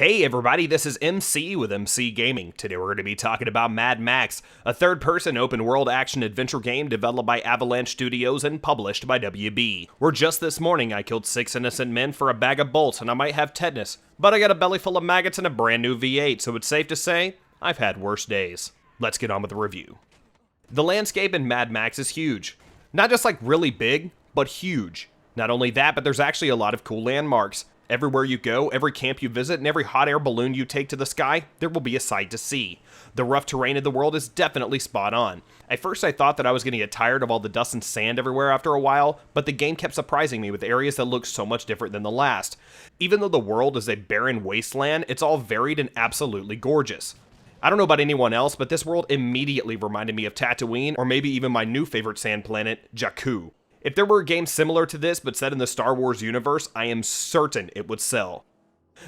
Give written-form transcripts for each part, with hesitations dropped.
Hey everybody, this is MC with MC Gaming. Today we're going to be talking about Mad Max, a third-person open-world action-adventure game developed by Avalanche Studios and published by WB. Where just this morning I killed 6 innocent men for a bag of bolts and I might have tetanus, but I got a belly full of maggots and a brand new V8, so it's safe to say, I've had worse days. Let's get on with the review. The landscape in Mad Max is huge. Not just like really big, but huge. Not only that, but there's actually a lot of cool landmarks. Everywhere you go, every camp you visit, and every hot air balloon you take to the sky, there will be a sight to see. The rough terrain of the world is definitely spot on. At first I thought that I was going to get tired of all the dust and sand everywhere after a while, but the game kept surprising me with areas that look so much different than the last. Even though the world is a barren wasteland, it's all varied and absolutely gorgeous. I don't know about anyone else, but this world immediately reminded me of Tatooine, or maybe even my new favorite sand planet, Jakku. If there were a game similar to this but set in the Star Wars universe, I am certain it would sell.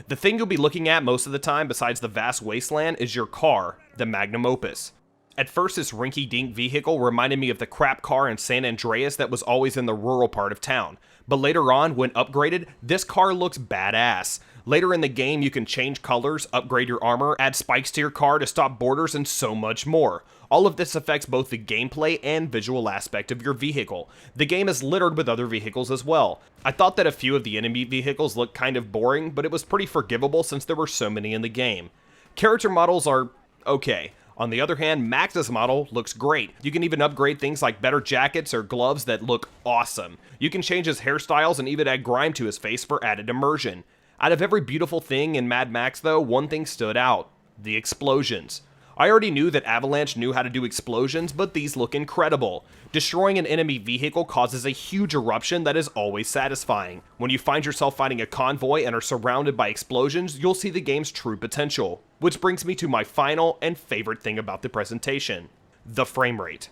The thing you'll be looking at most of the time besides the vast wasteland is your car, the Magnum Opus. At first this rinky-dink vehicle reminded me of the crap car in San Andreas that was always in the rural part of town. But later on, when upgraded, this car looks badass. Later in the game, you can change colors, upgrade your armor, add spikes to your car to stop borders, and so much more. All of this affects both the gameplay and visual aspect of your vehicle. The game is littered with other vehicles as well. I thought that a few of the enemy vehicles looked kind of boring, but it was pretty forgivable since there were so many in the game. Character models are okay. On the other hand, Max's model looks great. You can even upgrade things like better jackets or gloves that look awesome. You can change his hairstyles and even add grime to his face for added immersion. Out of every beautiful thing in Mad Max though, one thing stood out: the explosions. I already knew that Avalanche knew how to do explosions, but these look incredible. Destroying an enemy vehicle causes a huge eruption that is always satisfying. When you find yourself fighting a convoy and are surrounded by explosions, you'll see the game's true potential. Which brings me to my final and favorite thing about the presentation: the frame rate.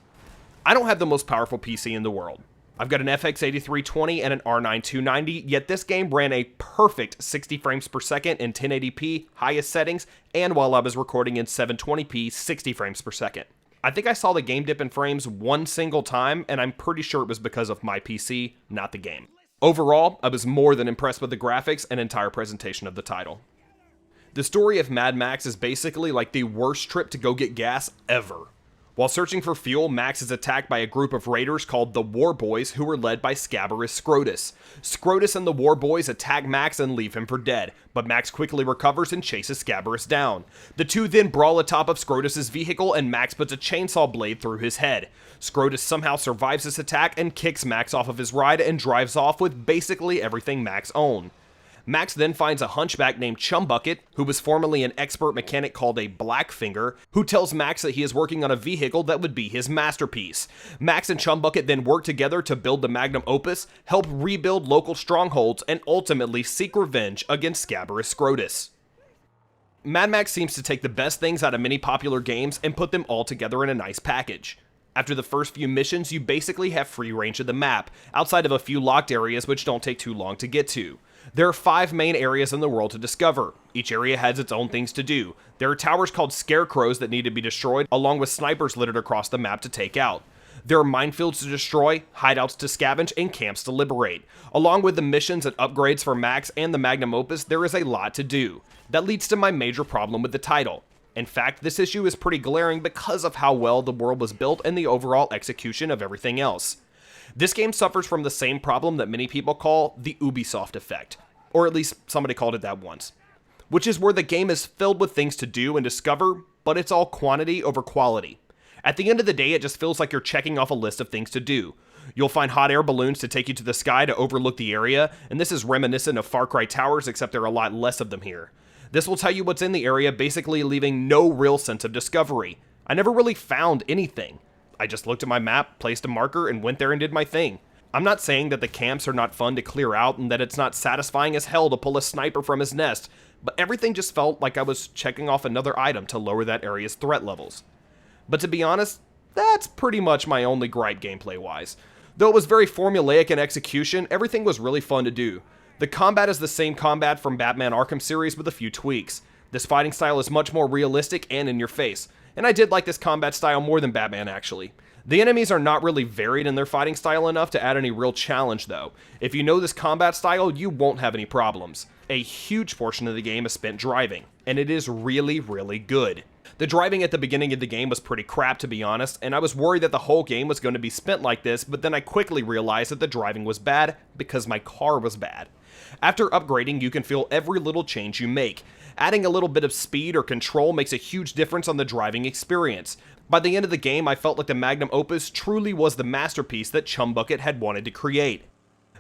I don't have the most powerful PC in the world. I've got an FX 8320 and an R9 290, yet this game ran a perfect 60 frames per second in 1080p, highest settings, and while I was recording in 720p, 60 frames per second. I think I saw the game dip in frames one single time, and I'm pretty sure it was because of my PC, not the game. Overall, I was more than impressed with the graphics and entire presentation of the title. The story of Mad Max is basically like the worst trip to go get gas ever. While searching for fuel, Max is attacked by a group of raiders called the War Boys, who are led by Scabarus Scrotus. Scrotus and the War Boys attack Max and leave him for dead, but Max quickly recovers and chases Scabarus down. The two then brawl atop of Scrotus's vehicle and Max puts a chainsaw blade through his head. Scrotus somehow survives this attack and kicks Max off of his ride and drives off with basically everything Max owned. Max then finds a hunchback named Chumbucket, who was formerly an expert mechanic called a Blackfinger, who tells Max that he is working on a vehicle that would be his masterpiece. Max and Chumbucket then work together to build the Magnum Opus, help rebuild local strongholds, and ultimately seek revenge against Scabarus Scrotus. Mad Max seems to take the best things out of many popular games and put them all together in a nice package. After the first few missions, you basically have free range of the map, outside of a few locked areas which don't take too long to get to. There are 5 main areas in the world to discover. Each area has its own things to do. There are towers called Scarecrows that need to be destroyed, along with snipers littered across the map to take out. There are minefields to destroy, hideouts to scavenge, and camps to liberate. Along with the missions and upgrades for Max and the Magnum Opus, there is a lot to do. That leads to my major problem with the title. In fact, this issue is pretty glaring because of how well the world was built and the overall execution of everything else. This game suffers from the same problem that many people call the Ubisoft effect, or at least somebody called it that once, which is where the game is filled with things to do and discover, but it's all quantity over quality. At the end of the day, it just feels like you're checking off a list of things to do. You'll find hot air balloons to take you to the sky to overlook the area, and this is reminiscent of Far Cry Towers, except there are a lot less of them here. This will tell you what's in the area, basically leaving no real sense of discovery. I never really found anything. I just looked at my map, placed a marker, and went there and did my thing. I'm not saying that the camps are not fun to clear out and that it's not satisfying as hell to pull a sniper from his nest, but everything just felt like I was checking off another item to lower that area's threat levels. But to be honest, that's pretty much my only gripe gameplay-wise. Though it was very formulaic in execution, everything was really fun to do. The combat is the same combat from Batman Arkham series with a few tweaks. This fighting style is much more realistic and in your face, and I did like this combat style more than Batman actually. The enemies are not really varied in their fighting style enough to add any real challenge though. If you know this combat style, you won't have any problems. A huge portion of the game is spent driving, and it is really, really good. The driving at the beginning of the game was pretty crap to be honest, and I was worried that the whole game was going to be spent like this, but then I quickly realized that the driving was bad because my car was bad. After upgrading, you can feel every little change you make. Adding a little bit of speed or control makes a huge difference on the driving experience. By the end of the game, I felt like the magnum opus truly was the masterpiece that Chumbucket had wanted to create.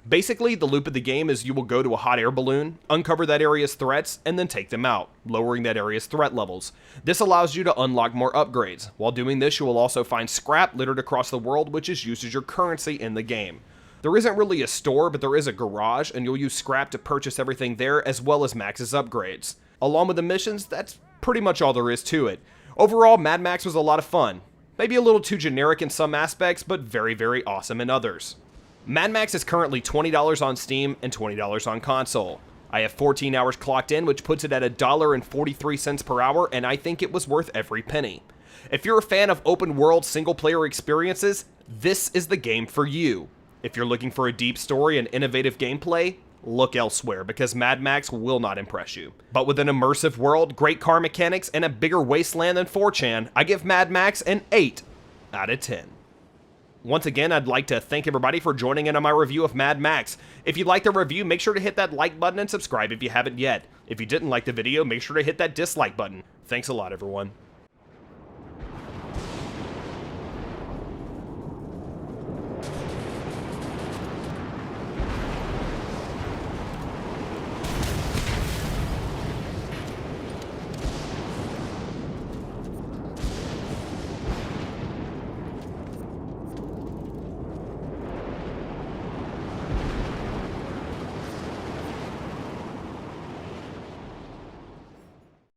Basically, the loop of the game is you will go to a hot air balloon, uncover that area's threats, and then take them out, lowering that area's threat levels. This allows you to unlock more upgrades. While doing this, you will also find scrap littered across the world, which is used as your currency in the game. There isn't really a store, but there is a garage, and you'll use scrap to purchase everything there, as well as Max's upgrades. Along with the missions, that's pretty much all there is to it. Overall, Mad Max was a lot of fun. Maybe a little too generic in some aspects, but very, very awesome in others. Mad Max is currently $20 on Steam and $20 on console. I have 14 hours clocked in, which puts it at $1.43 per hour, and I think it was worth every penny. If you're a fan of open-world single-player experiences, this is the game for you. If you're looking for a deep story and innovative gameplay, look elsewhere because Mad Max will not impress you. But with an immersive world, great car mechanics, and a bigger wasteland than 4chan, I give Mad Max an 8 out of 10. Once again, I'd like to thank everybody for joining in on my review of Mad Max. If you liked the review, make sure to hit that like button and subscribe if you haven't yet. If you didn't like the video, make sure to hit that dislike button. Thanks a lot, everyone.